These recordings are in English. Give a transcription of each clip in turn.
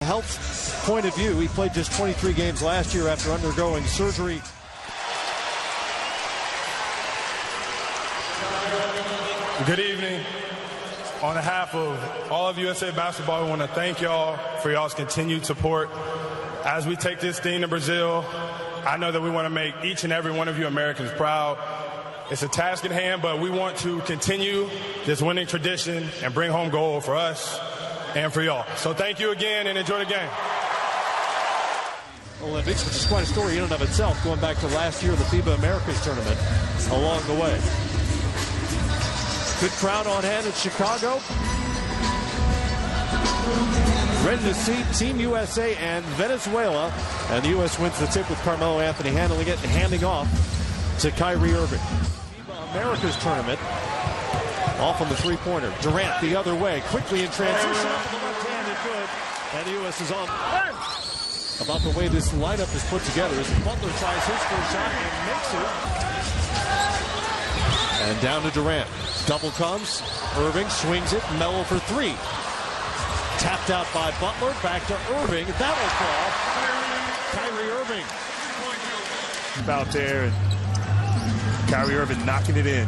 health point of view. He played just 23 games last year after undergoing surgery. Good evening. On behalf of all of USA Basketball, we want to thank y'all for y'all's continued support. As we take this thing to Brazil, I know that we want to make each and every one of you Americans proud. It's a task at hand, but we want to continue this winning tradition and bring home gold for us and for y'all. So thank you again and enjoy the game. Olympics, which is quite a story in and of itself, going back to last year, the FIBA Americas tournament along the way. Good crowd on hand in Chicago. Ready to see Team USA and Venezuela. And the U.S. wins the tip with Carmelo Anthony handling it and handing off to Kyrie Irving. FIBA Americas tournament. Off on the three-pointer. Durant the other way. Quickly in transition. To the left hand and good. And the U.S. is on. About the way this lineup is put together as Butler tries his first shot and makes it. And down to Durant. Double comes. Irving swings it. Melo for three. Tapped out by Butler. Back to Irving. That'll fall. Kyrie Irving. Out there. And Kyrie Irving knocking it in.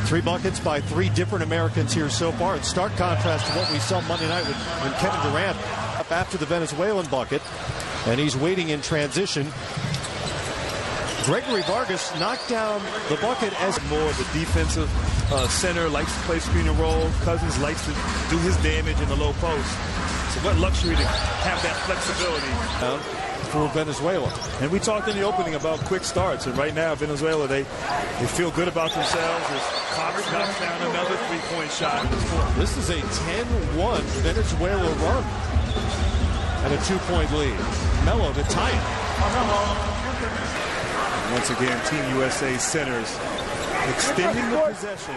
3 buckets by 3 different Americans here so far. In stark contrast to what we saw Monday night when Kevin Durant up after the Venezuelan bucket. And he's waiting in transition. Gregory Vargas knocked down the bucket as more of a defensive center, likes to play screen and roll. Cousins likes to do his damage in the low post. So what luxury to have that flexibility. For Venezuela. And we talked in the opening about quick starts, and right now Venezuela, they feel good about themselves as Cox knocks down another three-point shot. This is a 10-1 Venezuela run and a 2-point lead. Melo to tie it. Once again, Team USA centers extending the possession.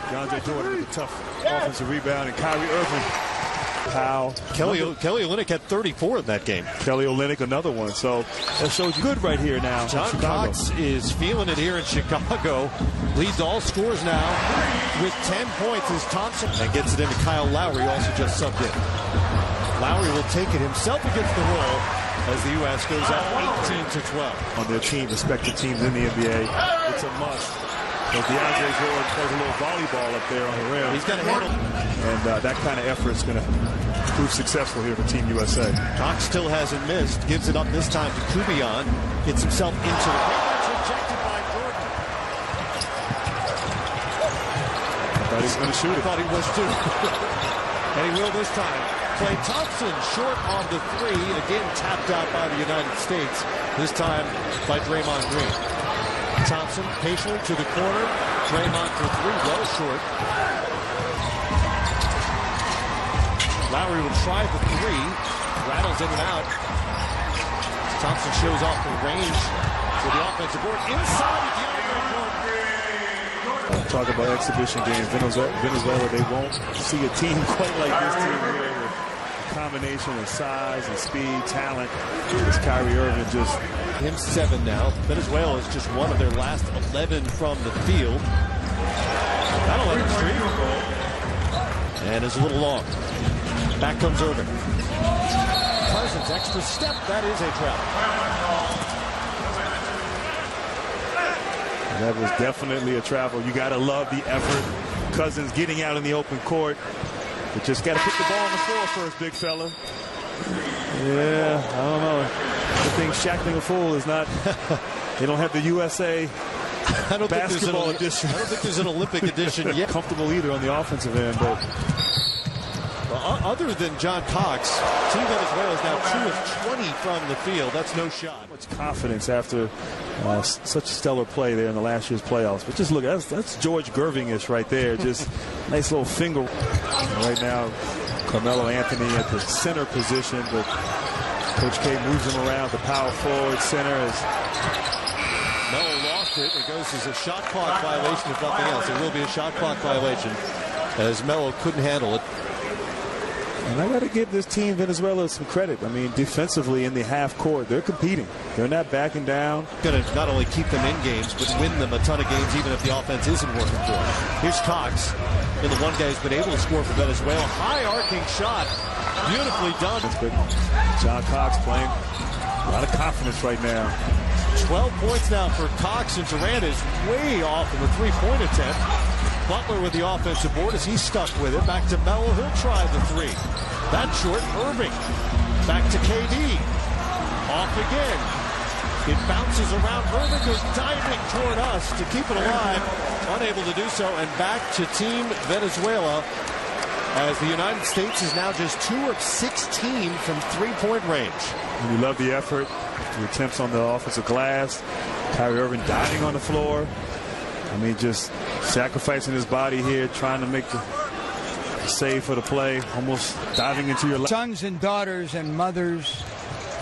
DeAndre Jordan with a tough offensive rebound, and Kyrie Irving. Powell. Kelly Olynyk had 34 in that game. Kelly Olynyk, another one. So that shows you good right here now. John Cox is feeling it here in Chicago. Leads all scores now with 10 points as Thompson. And gets it into Kyle Lowry, also just subbed in. Lowry will take it himself against the roll as the U.S. goes up 18-12. On their team, respective teams in the NBA, it's a must. But DeAndre Jordan plays a little volleyball up there on the rim. He's got to handle. And that kind of effort is going to prove successful here for Team USA. Cox still hasn't missed. Gives it up this time to Kubion. Gets himself into the paint. That's rejected by Jordan. I thought he was going to shoot it. I thought he was too. And he will this time. Klay Thompson short on the three. Again tapped out by the United States. This time by Draymond Green. Thompson patiently to the corner. Draymond for three, well short. Lowry will try the three. Rattles in and out. Thompson shows off the range for the offensive board. Inside the DeAndre Jordan. Talk about exhibition games. Venezuela, they won't see a team quite like this team here with a combination of size and speed, talent. This Kyrie Irving just... Him 7 now. Venezuela is just one of their last 11 from the field. That'll let him streak. And it's a little long. Back comes Irving. Cousins, extra step. That is a travel. That was definitely a travel. You got to love the effort. Cousins getting out in the open court. But just got to put the ball on the floor first, big fella. Yeah, I don't know. The thing shackling a fool is not. They don't have the USA basketball edition. I don't think there's an Olympic edition yet. Comfortable either on the offensive end, but other than John Cox, Team Venezuela is now 2 of 20 from the field. That's no shot. Much confidence after such stellar play there in the last year's playoffs. But just look, that's George Gerving-ish right there. Just nice little finger. Right now, Carmelo Anthony at the center position, but Coach K moves him around the power forward center. As Melo lost it. It goes as a shot clock violation, if nothing else. It will be a shot clock violation as Melo couldn't handle it. And I got to give this team, Venezuela, some credit. I mean, defensively in the half court, they're competing. They're not backing down. Going to not only keep them in games, but win them a ton of games, even if the offense isn't working for them. Here's Cox. And the one guy who's been able to score for Venezuela. High arcing shot. Beautifully done. John Cox playing a lot of confidence right now. 12 points now for Cox, and Durant is way off in the three-point attempt. Butler with the offensive board as he's stuck with it. Back to Melo. He'll try the three. That's short. Irving. Back to KD. Off again. It bounces around. Irving goes diving toward us to keep it alive. Unable to do so. And back to Team Venezuela as the United States is now just 2 of 16 from three-point range. And we love the effort. The attempts on the offensive glass. Kyrie Irving diving on the floor. I mean, just sacrificing his body here, trying to make the save for the play, almost diving into your sons and daughters and mothers,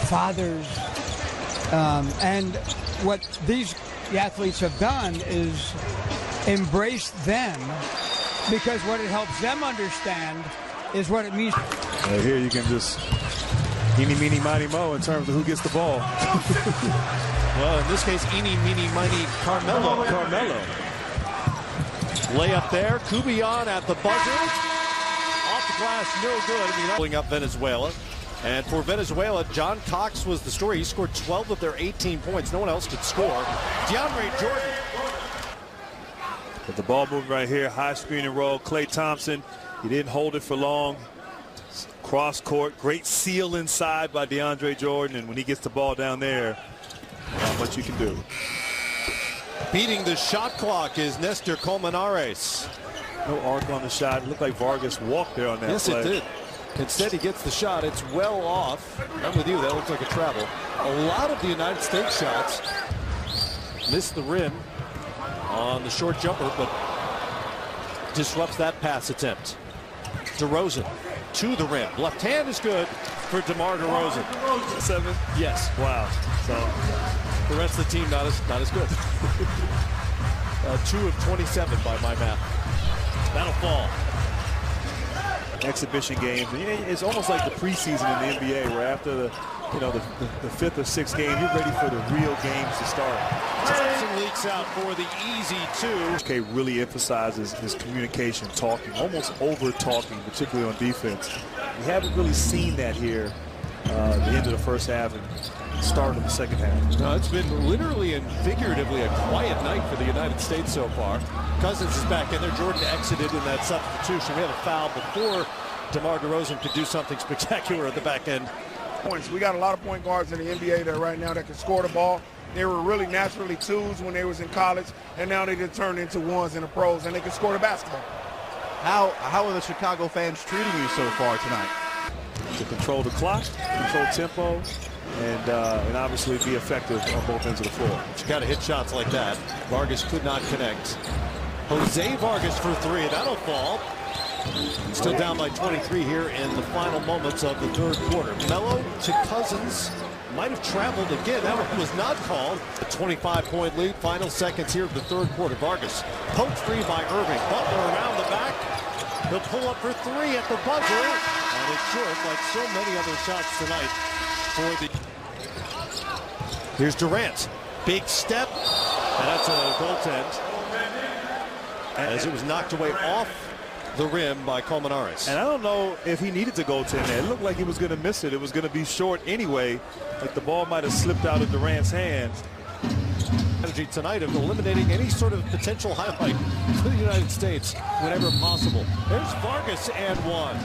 fathers, and what these athletes have done is embrace them, because what it helps them understand is what it means. Right here you can just eeny, meeny, miny, mo in terms of who gets the ball. Well, in this case, eeny, meeny, miny, Carmelo. Layup there. Kubion at the buzzer. Off the glass, no good. Pulling up Venezuela. And for Venezuela, John Cox was the story. He scored 12 of their 18 points. No one else could score. DeAndre Jordan. But the ball moving right here. High screen and roll. Klay Thompson. He didn't hold it for long. Cross court. Great seal inside by DeAndre Jordan. And when he gets the ball down there, not much you can do. Beating the shot clock is Nestor Colmenares. No arc on the shot. It looked like Vargas walked there on that yes, play. It did. Instead, he gets the shot. It's well off. I'm with you. That looks like a travel. A lot of the United States shots miss the rim on the short jumper, but disrupts that pass attempt. DeRozan to the rim. Left hand is good for DeMar DeRozan. 7? Yes. Wow. So the rest of the team not as good. 2 of 27 by my math. That'll fall. Exhibition games. It's almost like the preseason in the NBA, where after the 5th or 6th game, you're ready for the real games to start. Thompson leaks out for the easy 2. Okay, really emphasizes his communication, talking, almost over talking, particularly on defense. We haven't really seen that here at the end of the first half and start of the second half. No, it's been literally and figuratively a quiet night for the United States so far. Cousins is back in there. Jordan exited in that substitution. We had a foul before DeMar DeRozan could do something spectacular at the back end. Points. We got a lot of point guards in the NBA that right now that can score the ball. They were really naturally 2s when they was in college, and now they just turned into 1s in the pros, and they can score the basketball. How are the Chicago fans treating you so far tonight? To control the clock, control tempo, and obviously be effective on both ends of the floor. You got to hit shots like that. Vargas could not connect. Jose Vargas for 3. That'll fall. Still down by 23 here in the final moments of the 3rd quarter. Melo to Cousins. Might have traveled again. That one was not called. A 25-point lead. Final seconds here of the 3rd quarter. Vargas poked free by Irving. Butler around the back. He'll pull up for 3 at the buzzer. And it's short, like so many other shots tonight for the... Here's Durant. Big step. And that's a goaltend. As it was knocked away off the rim by Colmenares. And I don't know if he needed to goaltend there. It looked like he was going to miss it. It was going to be short anyway. Like the ball might have slipped out of Durant's hands. Strategy tonight of eliminating any sort of potential highlight for the United States whenever possible. There's Vargas and 1.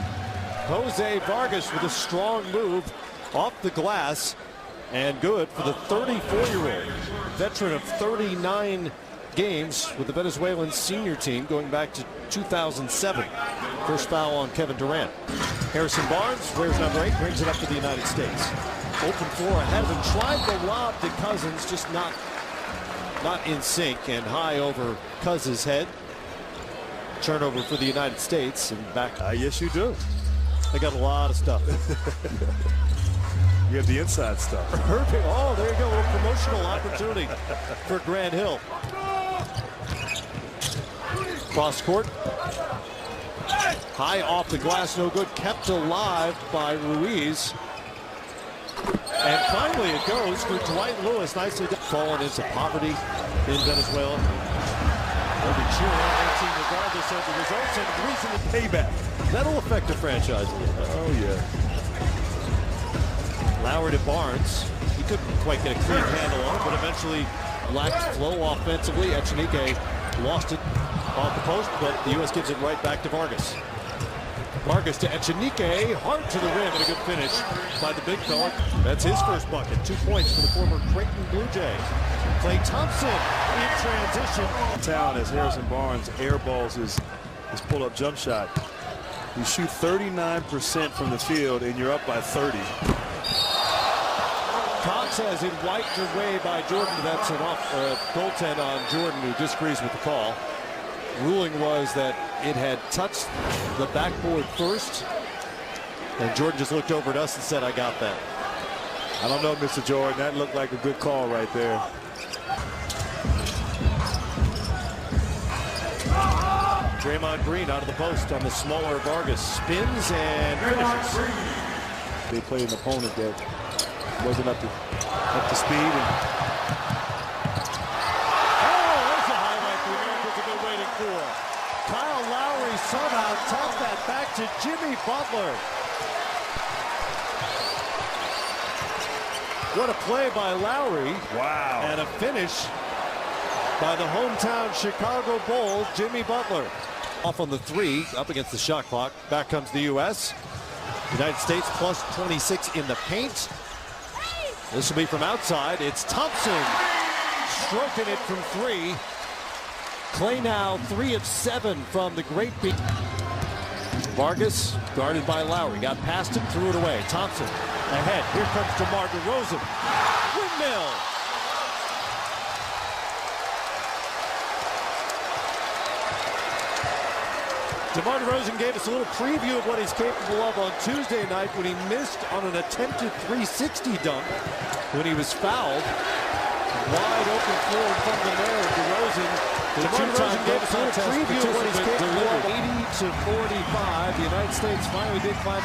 Jose Vargas with a strong move off the glass, and good for the 34-year-old veteran of 39 games with the Venezuelan senior team going back to 2007. First foul on Kevin Durant. Harrison Barnes wears number 8, brings it up to the United States. Open floor ahead of him, tried the lob to Cousins, just not in sync, and high over Cousins' head. Turnover for the United States, and back. Yes, you do. They got a lot of stuff. You have the inside stuff. Perfect. Oh, there you go. A little promotional opportunity for Grant Hill. Cross court. High off the glass, no good. Kept alive by Ruiz. And finally it goes for Dwight Lewis. Nicely done. Fallen into poverty in Venezuela. They'll be cheering on their team regardless of the results, and the reason is payback. That'll affect the franchise a little bit. Oh, yeah. Lowry to Barnes. He couldn't quite get a clean handle on it, but eventually lacked flow offensively. Echenique lost it off the post, but the U.S. gives it right back to Vargas. Vargas to Echenique, hard to the rim, and a good finish by the big fella. That's his first bucket. 2 points for the former Creighton Blue Jay. Klay Thompson in transition. Town as Harrison Barnes airballs his pull-up jump shot. You shoot 39% from the field, and you're up by 30. Cox has it wiped away by Jordan. That's an goaltend on Jordan, who disagrees with the call. Ruling was that it had touched the backboard first, and Jordan just looked over at us and said, "I got that." I don't know, Mr. Jordan. That looked like a good call right there. Draymond Green out of the post on the smaller Vargas. Spins and finishes. They played an opponent that wasn't up to speed. And there's a highlight the Americans have been waiting for. Kyle Lowry somehow tapped that back to Jimmy Butler. What a play by Lowry. wow. And a finish by the hometown Chicago Bull, Jimmy Butler. Off on the three, up against the shot clock. Back comes the U.S. United States plus 26 in the paint. This will be from outside. It's Thompson stroking it from three. Klay now 3 of 7 from the great beat. Vargas guarded by Lowry. Got past him, threw it away. Thompson ahead. Here comes DeMar DeRozan. Windmill. DeMar DeRozan gave us a little preview of what he's capable of on Tuesday night when he missed on an attempted 360 dunk when he was fouled. Wide open floor in front of the mirror. DeMar DeRozan gave us a little preview of what he's capable of. 80-45. The United States finally did find